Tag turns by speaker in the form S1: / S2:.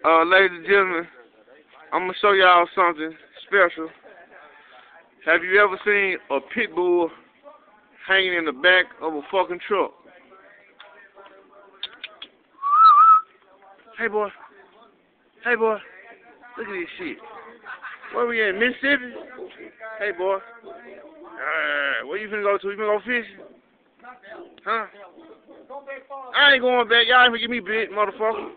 S1: Ladies and gentlemen, I'm gonna show y'all something special. Have you ever seen a pit bull hanging in the back of a fucking truck? Hey boy, look at this shit. Where we at, Mississippi? Hey boy, where you finna go to? You finna go fishing? Huh? I ain't going back. Y'all ain't finna get me bit, motherfucker.